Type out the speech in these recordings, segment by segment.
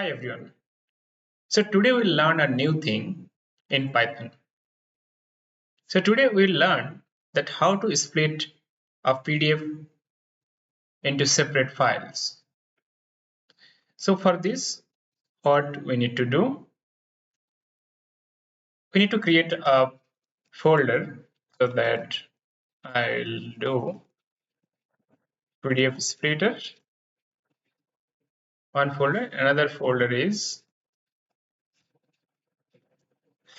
Hi everyone. So today we'll learn a new thing in Python. So today we'll learn that how to split a PDF into separate files. So for this, what we need to do, we need to create a folder so that I'll do PDF splitter, one folder, another folder is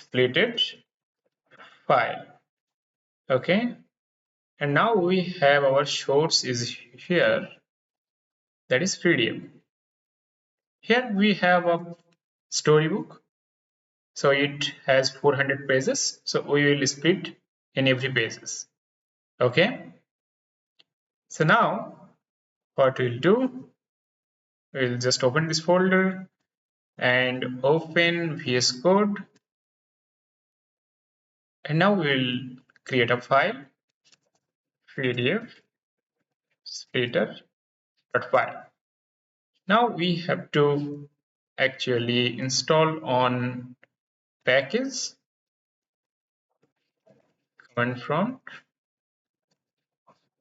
splitted file. Okay, and now we have our source is here, that is PDF. Here we have a storybook, so it has 400 pages, so we will split in every pages. Okay, so now what we'll do, we'll just open this folder and open VS Code, and now we'll create a file PDF splitter.py. Now we have to actually install on package command prompt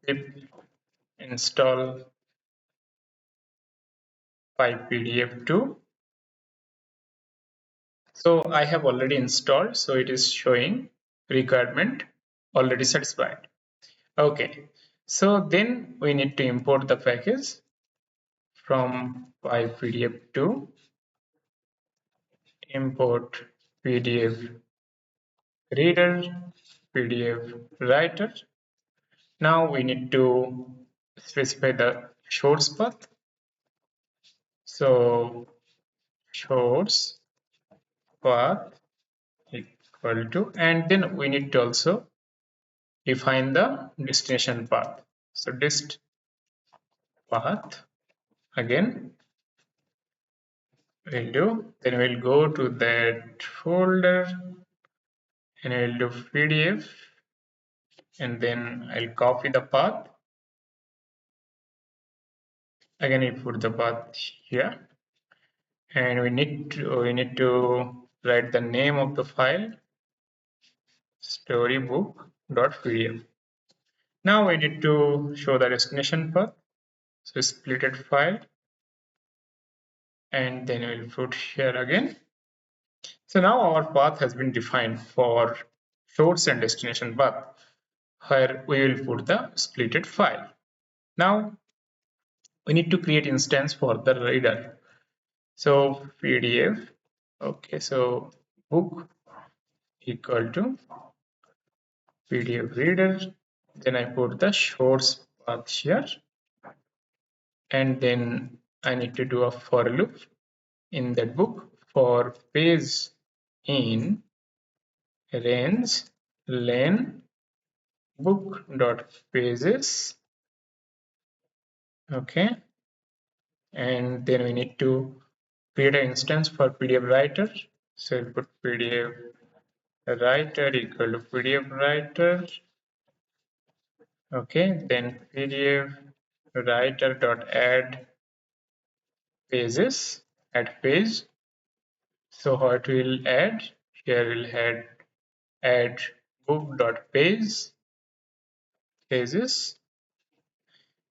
pip install PyPDF2. So I have already installed, so it is showing requirement already satisfied. Okay, so then we need to import the package from PyPDF2, import PDF reader, PDF writer. Now we need to specify the source path. So source path equal to, and then we need to also define the destination path. So dist path again we'll do, then we'll go to that folder and we'll do PDF, and then I'll copy the path. Again we put the path here, and we need to write the name of the file, storybook.pdf. Now we need to show the destination path, so splitted file, and then we'll put here again. So now our path has been defined for source and destination path, where we will put the splitted file. Now we need to create instance for the reader. So PDF, okay, so book equal to PDF reader. Then I put the source path here, and then I need to do a for loop in that book for page in range len book dot pages. Okay, and then we need to create an instance for PDF writer, so we'll put PDF writer equal to PDF writer. Okay, then PDF writer dot add pages, add page. So what we'll add here, we'll add book dot pages,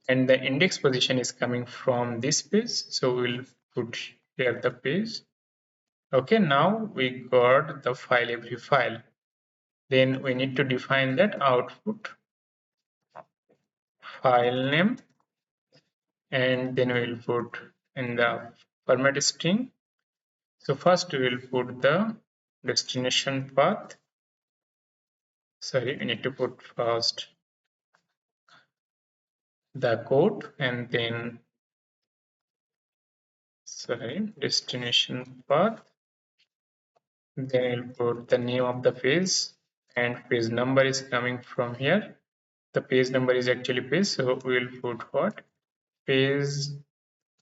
and the index position is coming from this page, so we'll put here the page. Okay, now we got the file, every file. Then we need to define that output file name, and then we'll put in the format string. So first we will put the destination path. Sorry, we need to put first the code, and then destination path. Then we'll put the name of the page, and page number is coming from here. The page number is actually page, so we'll put what, page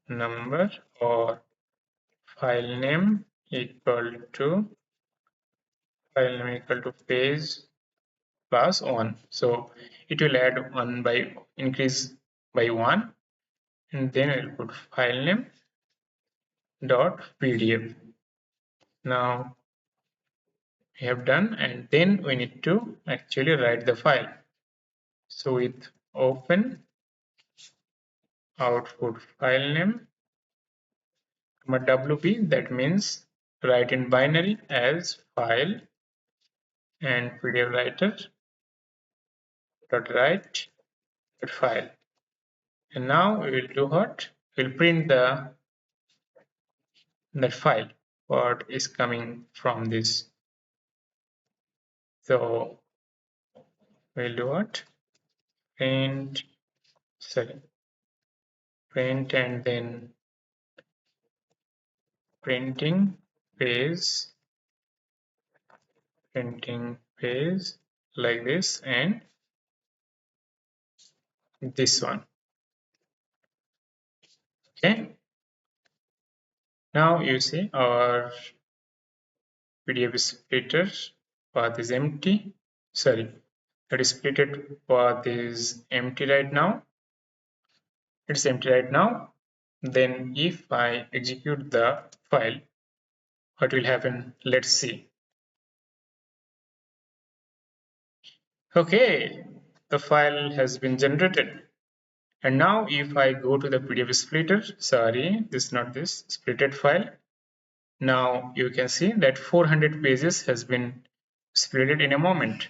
number, or file name equal to page plus 1. So it will add 1 by increase by 1, and then we'll put file name dot pdf. Now we have done, and then we need to actually write the file. So with open output file name wp, that means write in binary as file and pdf writer dot write dot file. And now we will do what? We'll print that file, what is coming from this. So we'll do what? Print, sorry, print and then printing page, printing page like this, and this one. Okay. Now you see our PDF splitter path is empty. Sorry, that is splitted path is empty right now. It's empty right now. Then if I execute the file, what will happen? Let's see. Okay, the file has been generated. And now if I go to the PDF splitter, sorry, this is not this splitted file. Now you can see that 400 pages has been splitted in a moment.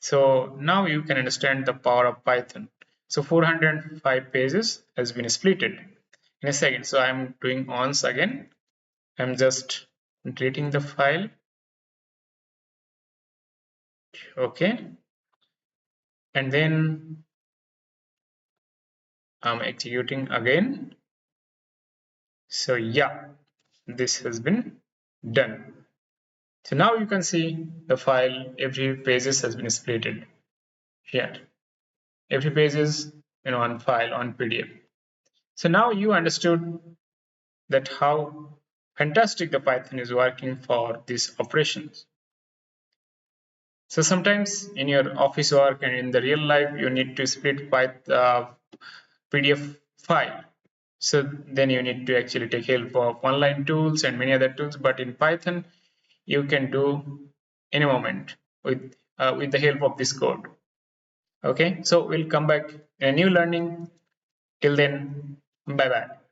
So now you can understand the power of Python. So 405 pages has been splitted in a second. So I'm doing once again. I'm just deleting the file. Okay. And then I'm executing again. So yeah, this has been done. So now you can see the file, every pages has been splitted here. Every page is in one file on PDF. So now you understood that how fantastic the Python is working for these operations. So sometimes in your office work and in the real life, you need to split PDF file. So then you need to actually take help of online tools and many other tools. But in Python, you can do any moment with the help of this code. Okay, so we'll come back in a new learning. Till then, bye bye.